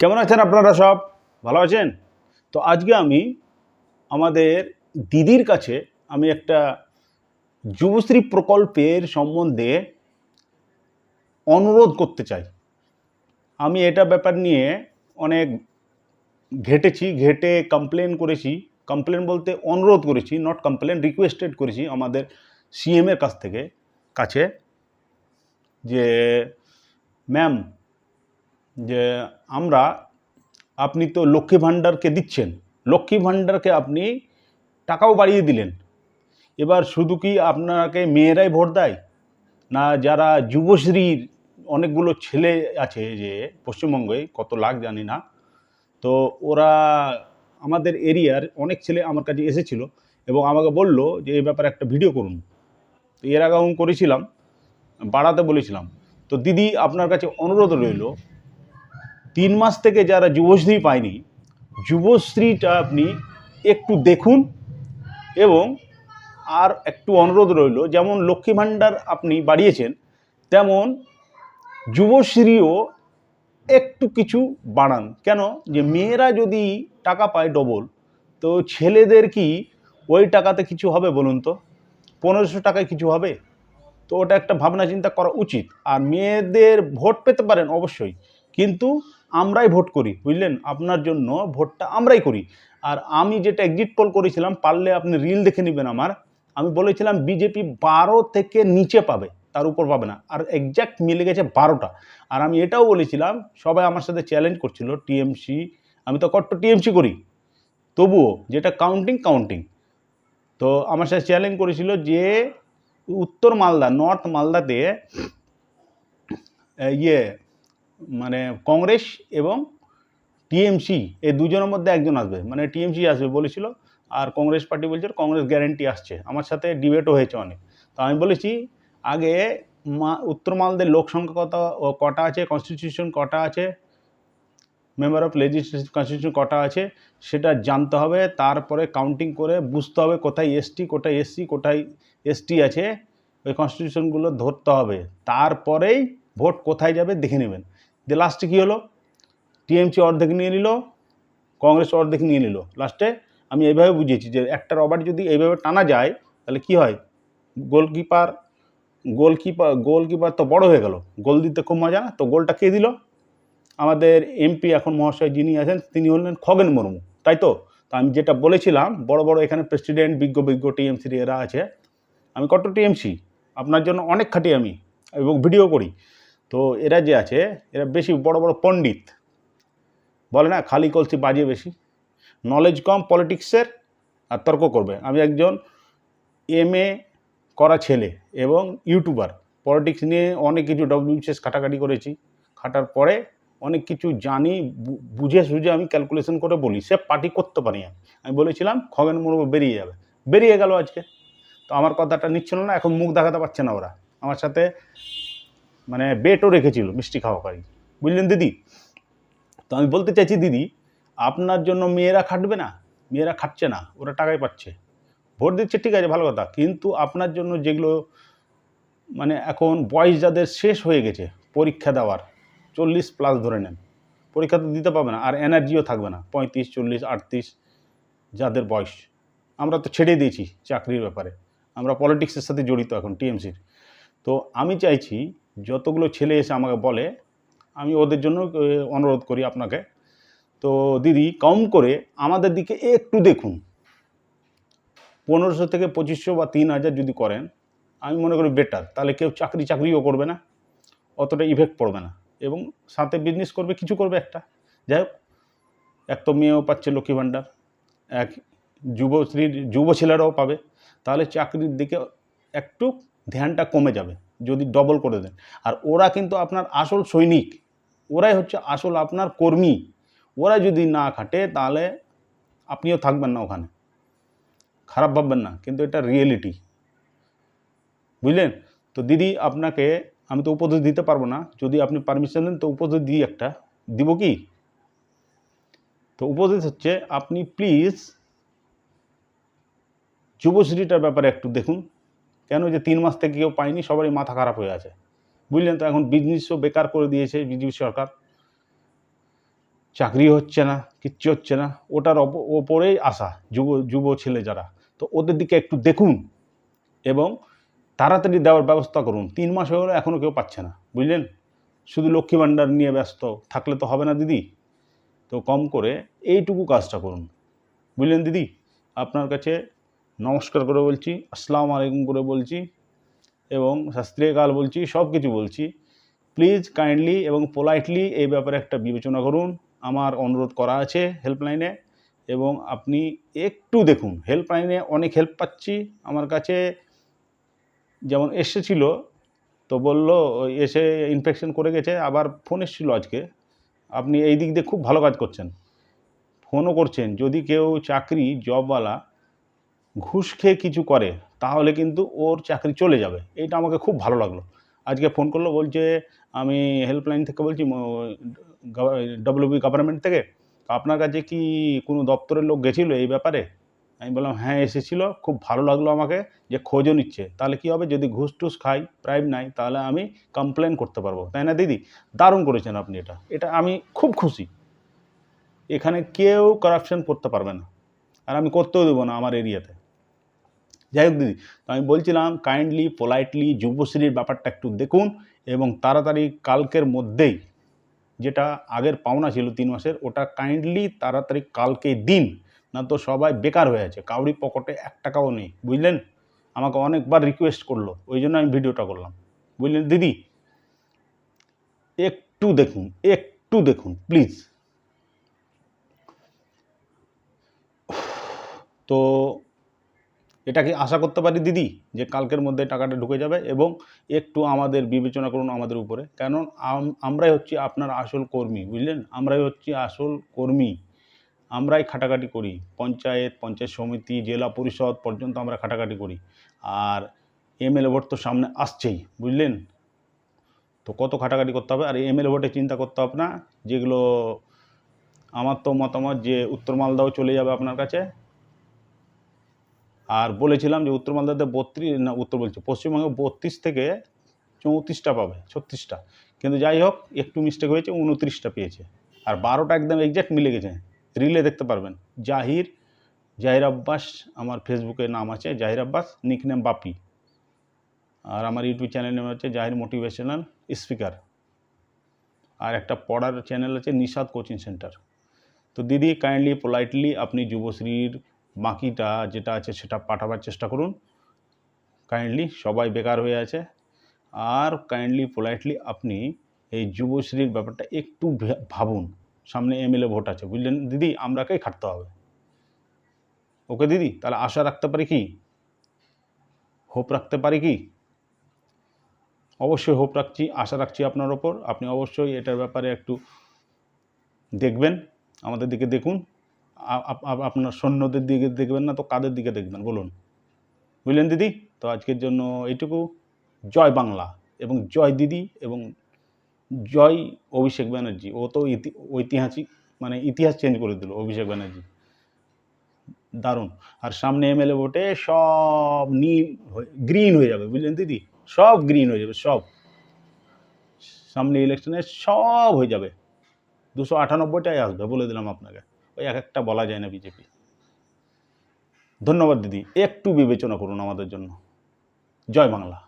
কেমন আছেন আপনারা? সব ভালো আছেন তো? আজকে আমি আমাদের দিদির কাছে আমি একটা যুবশ্রী প্রকল্পের সম্বন্ধে অনুরোধ করতে চাই। আমি এটা ব্যাপার নিয়ে অনেক ঘেটে কমপ্লেন করেছি। কমপ্লেন বলতে অনুরোধ করেছি, নট কমপ্লেন, রিকোয়েস্টেড করেছি আমাদের সিএমের কাছে যে ম্যাম, যে আপনি তো লক্ষ্মী ভাণ্ডারকে দিচ্ছেন, লক্ষ্মী ভাণ্ডারকে আপনি টাকাও বাড়িয়ে দিলেন। এবার শুধু কি আপনাকে মেয়েরাই ভোট দেয় না? যারা যুবশ্রীর অনেকগুলো ছেলে আছে যে পশ্চিমবঙ্গে, কত লাখ জানি না, তো ওরা আমাদের এরিয়ার অনেক ছেলে আমার কাছে এসেছিল এবং আমাকে বলল যে এই ব্যাপারে একটা ভিডিও করুন। তো এর আগেও করেছিলাম, বাড়াতে বলেছিলাম। তো দিদি, আপনার কাছে অনুরোধ রইল, 3 মাস থেকে যারা যুবশ্রী পায়নি, যুবশ্রীটা আপনি একটু দেখুন। এবং আর একটু অনুরোধ রইল, যেমন লক্ষ্মী ভাণ্ডার আপনি বাড়িয়েছেন, তেমন যুবশ্রীও একটু কিছু বাড়ান। কেন? যে মেয়েরা যদি টাকা পায় ডবল, তো ছেলেদের কি ওই টাকাতে কিছু হবে বলুন তো? 1500 টাকায় কিছু হবে? তো ওটা একটা ভাবনা চিন্তা করা উচিত। আর মেয়েদের ভোট পেতে পারেন অবশ্যই, কিন্তু আমরাই ভোট করি, বুঝলেন? আপনার জন্য ভোটটা আমরাই করি। আর আমি যেটা এক্সিট পোল করেছিলাম, পারলে আপনি রিল দেখে নেবেন আমার, আমি বলেছিলাম বিজেপি 12 থেকে নিচে পাবে, তার উপর পাবে না। আর এক্স্যাক্ট মিলে গেছে 12টা। আর আমি এটাও বলেছিলাম, সবাই আমার সাথে চ্যালেঞ্জ করছিল, টিএমসি, আমি তো কট্টর টিএমসি করি, তবুও যেটা কাউন্টিং, তো আমার সাথে চ্যালেঞ্জ করেছিল যে উত্তর মালদা, নর্থ মালদাতে মানে কংগ্রেস এবং টিএমসি এই দুজনের মধ্যে একজন আসবে, মানে টিএমসি আসবে বলেছিল। আর কংগ্রেস পার্টি বলছে কংগ্রেস গ্যারেন্টি আসছে। আমার সাথে ডিবেটও হয়েছে অনেক। তো আমি বলেছি, আগে উত্তর মালদার লোক সংখ্যা কটা আছে, কনস্টিটিউশন কটা আছে, মেম্বার অফ লেজিসলেটিভ কনস্টিটিউশন কটা আছে, সেটা জানতে হবে। তারপরে কাউন্টিং করে বুঝতে হবে কোথায় এসটি, কোথায় এসসি, কোথায় এসটি আছে, ওই কনস্টিটিউশনগুলো ধরতে হবে। তারপরেই ভোট কোথায় যাবে দেখে নেবেন। যে লাস্টে কী হলো, টিএমসি অর্ধেক নিয়ে নিল, কংগ্রেস অর্ধেক নিয়ে নিল। লাস্টে আমি এইভাবে বুঝিয়েছি যে একটা রবার যদি এইভাবে টানা যায় তাহলে কি হয়, গোলকিপার তো বড় হয়ে গেল, গোল দিতে খুব মজা না। তো গোলটা কে দিল? আমাদের এমপি এখন মহাশয় যিনি আছেন, তিনি হলেন খগেন মুর্মু, তাই তো? তো আমি যেটা বলেছিলাম, বড় বড় এখানে প্রেসিডেন্ট, বিজ্ঞ টিএমসির এরা আছে, আমি কট্টর টিএমসি, আপনার জন্য অনেক খাটি আমি এবং ভিডিও করি। তো এরা যে আছে, এরা বেশি বড় বড় পণ্ডিত, বলে না খালি কলসি বাজে বেশি, নলেজ কম পলিটিক্সের, আর তর্ক করবে। আমি একজন এমএ করা ছেলে এবং ইউটিউবার, পলিটিক্স নিয়ে অনেক কিছু ডব্লিউবিসিএস খাটাখাটি করেছি, খাটার পরে অনেক কিছু জানি, বুঝে সুঝে আমি ক্যালকুলেশন করে বলি, সে পার্টি করতে পারি। আমি বলেছিলাম খগেন মুর্মু বেরিয়ে যাবে, বেরিয়ে গেল আজকে। তো আমার কথাটা নিচ্ছিল না, এখন মুখ দেখাতে পারছে না ওরা। আমার সাথে মানে বেটও রেখেছিল মিষ্টি খাওয়া পারি, বুঝলেন দিদি? তো আমি বলতে চাইছি দিদি, আপনার জন্য মেয়েরা খাটবে না? মেয়েরা খাটছে না, ওরা টাকাই পাচ্ছে, ভোট দিচ্ছে, ঠিক আছে, ভালো কথা। কিন্তু আপনার জন্য যেগুলো মানে এখন বয়স যাদের শেষ হয়ে গেছে পরীক্ষা দেওয়ার, 40+ ধরে নেন, পরীক্ষা তো দিতে পারবে না, আর এনার্জিও থাকবে না, 35, 40, 38 যাদের বয়স, আমরা তো ছেড়ে দিয়েছি চাকরির ব্যাপারে, আমরা পলিটিক্সের সাথে জড়িত এখন টিএমসির। তো আমি চাইছি যতগুলো ছেলে এসে আমাকে বলে, আমি ওদের জন্য অনুরোধ করি আপনাকে, তো দিদি কম করে আমাদের দিকে একটু দেখুন। 1500 থেকে 2500 বা 3000 যদি করেন, আমি মনে করি বেটার। তাহলে কেউ চাকরিও করবে না, অতটা ইফেক্ট পড়বে না, এবং সাথে বিজনেস করবে, কিছু করবে একটা। যাই হোক, এক তো মেয়েও পাচ্ছে লক্ষ্মী ভাণ্ডার, এক যুব ছেলেরাও পাবে, তাহলে চাকরির দিকে একটু ধ্যানটা কমে যাবে যদি ডবল করে দেন। আর ওরা কিন্তু আপনার আসল সৈনিক, ওরাই হচ্ছে আসল আপনার কর্মী। ওরা যদি না খাটে তাহলে আপনিও থাকবেন না ওখানে, খারাপ ভাববেন না, কিন্তু এটা রিয়েলিটি, বুঝলেন? তো দিদি, আপনাকে আমি তো উপদেশ দিতে পারবো না, যদি আপনি পারমিশন দেন তো উপদেশ দিই একটা, দিব কি? তো উপদেশ হচ্ছে, আপনি প্লিজ যুবশ্রীটার ব্যাপারে একটু দেখুন। কেন যে 3 মাস থেকে কেউ পায়নি, সবারই মাথা খারাপ হয়ে আছে, বুঝলেন তো? এখন বিজনেসও বেকার করে দিয়েছে বিজেপি সরকার। চাকরি হচ্ছে না, কিচ্ছু হচ্ছে না, ওটার ওপরেই আশা যুব ছেলে যারা, তো ওদের দিকে একটু দেখুন এবং তাড়াতাড়ি দেওয়ার ব্যবস্থা করুন। 3 মাস হয়ে গেলো এখনও কেউ পাচ্ছে না, বুঝলেন? শুধু লক্ষ্মী ভাণ্ডার নিয়ে ব্যস্ত থাকলে তো হবে না দিদি। তো কম করে এইটুকু কাজটা করুন, বুঝলেন দিদি? আপনার কাছে নমস্কার করে বলছি, আসসালামু আলাইকুম করে বলছি এবং সত শ্রী আকাল বলছি, সব কিছু বলছি। প্লিজ কাইন্ডলি এবং পোলাইটলি এই ব্যাপারে একটা বিবেচনা করুন। আমার অনুরোধ করা আছে হেল্পলাইনে, এবং আপনি একটু দেখুন। হেল্পলাইনে অনেক হেল্প পাচ্ছি। আমার কাছে যেমন এসেছিল, তো বলল এসে ইনফেকশন করে গেছে, আবার ফোন এসেছিলো আজকে, আপনি এই দিক দিয়ে খুব ভালো কাজ করছেন, ফোনও করছেন। যদি কেউ চাকরি জবওয়ালা ঘুষ খেয়ে কিছু করে তাহলে কিন্তু ওর চাকরি চলে যাবে, এইটা আমাকে খুব ভালো লাগলো। আজকে ফোন করলো, বলছে আমি হেল্পলাইন থেকে বলছি, ডব্লিউবি গভর্নমেন্ট থেকে, তো আপনার কাছে কি কোনো দপ্তরের লোক গেছিলো এই ব্যাপারে? আমি বললাম হ্যাঁ এসেছিলো, খুব ভালো লাগলো আমাকে যে খোঁজও নিচ্ছে। তাহলে কী হবে, যদি ঘুষ টুস খাই, প্রাইম নাই, তাহলে আমি কমপ্লেন করতে পারবো, তাই না দিদি? দারুণ করেছেন আপনি, এটা আমি খুব খুশি। এখানে কেউ কারাপশন করতে পারবে না, আর আমি করতেও দেবো না আমার এরিয়াতে। যাই হোক দিদি, তো আমি বলছিলাম কাইন্ডলি পোলাইটলি যুবশ্রীর ব্যাপারটা একটু দেখুন এবং তাড়াতাড়ি কালকের মধ্যেই, যেটা আগের পাওনা ছিল 3 মাসের, ওটা কাইন্ডলি তাড়াতাড়ি কালকে দিন, না তো সবাই বেকার হয়ে আছে, কাউরি পকেটে 1 টাকাও নেই, বুঝলেন? আমাকে অনেকবার রিকোয়েস্ট করলো, ওই জন্য আমি ভিডিওটা করলাম, বুঝলেন দিদি? একটু দেখুন প্লিজ। তো এটা কি আশা করতে পারি দিদি যে কালকের মধ্যে টাকাটা ঢুকে যাবে? এবং একটু আমাদের বিবেচনা করুন আমাদের উপরে, কারণ আমরাই হচ্ছি আপনার আসল কর্মী, বুঝলেন? আমরাই হচ্ছি আসল কর্মী, আমরাই খাটাখাটি করি, পঞ্চায়েত সমিতি, জেলা পরিষদ পর্যন্ত আমরা খাটাখাটি করি। আর এমএলএ ভোট তো সামনে আসছেই, বুঝলেন? তো কত খাটাখাটি করতে হবে। আর এমএলএ ভোটে চিন্তা করতে হবে না, যেগুলো আমার তো মতামত যে উত্তর মালদাও চলে যাবে আপনার কাছে। আর বলেছিলাম যে উত্তর মালদাতে 32 না, পশ্চিমবঙ্গে 32 থেকে 34টা পাবে, 36টা, কিন্তু যাই হোক একটু মিস্টেক হয়েছে, 29টা পেয়েছে। আর 12টা একদম এক্স্যাক্ট মিলে গেছে, রিলে দেখতে পারবেন। জাহির আব্বাস আমার ফেসবুকে নাম আছে, জাহির আব্বাস, নিকনেম বাপি। আর আমার ইউটিউব চ্যানেল নেম হচ্ছে জাহির মোটিভেশনাল স্পিকার। আর একটা পড়ার চ্যানেল আছে নিশাদ কোচিং সেন্টার। তো দিদি কাইন্ডলি পোলাইটলি আপনি যুবশ্রীর বাকিটা যেটা আছে সেটা পাঠাবার চেষ্টা করুন। কাইন্ডলি সবাই বেকার হয়ে আছে, আর কাইন্ডলি পোলাইটলি আপনি এই যুবশ্রীর ব্যাপারটা একটু ভাবুন। সামনে এমএলএ ভোট আছে, বুঝলেন দিদি? আমরাকেই খাটতে হবে। ওকে দিদি, তাহলে আশা রাখতে পারি কি, হোপ রাখতে পারি কি? অবশ্যই হোপ রাখছি, আশা রাখছি আপনার ওপর। আপনি অবশ্যই এটার ব্যাপারে একটু দেখবেন, আমাদের দিকে দেখুন। আপনার সৈন্যদের দিকে দেখবেন না তো কাদের দিকে দেখবেন বলুন, বুঝলেন দিদি? তো আজকের জন্য এইটুকু। জয় বাংলা এবং জয় দিদি এবং জয় অভিষেক ব্যানার্জি। ও তো ঐতিহাসিক, মানে ইতিহাস চেঞ্জ করে দিল অভিষেক ব্যানার্জি, দারুণ। আর সামনে এমএলএ ভোটে সব নীল গ্রিন হয়ে যাবে, বুঝলেন দিদি? সব গ্রিন হয়ে যাবে, সব সামনে ইলেকশনে সব হয়ে যাবে। 298টাই আসবে, বলে দিলাম আপনাকে। ওই এক একটা বলা যায় না বিজেপি। ধন্যবাদ দিদি, একটু বিবেচনা করুন আমাদের জন্য। জয় বাংলা।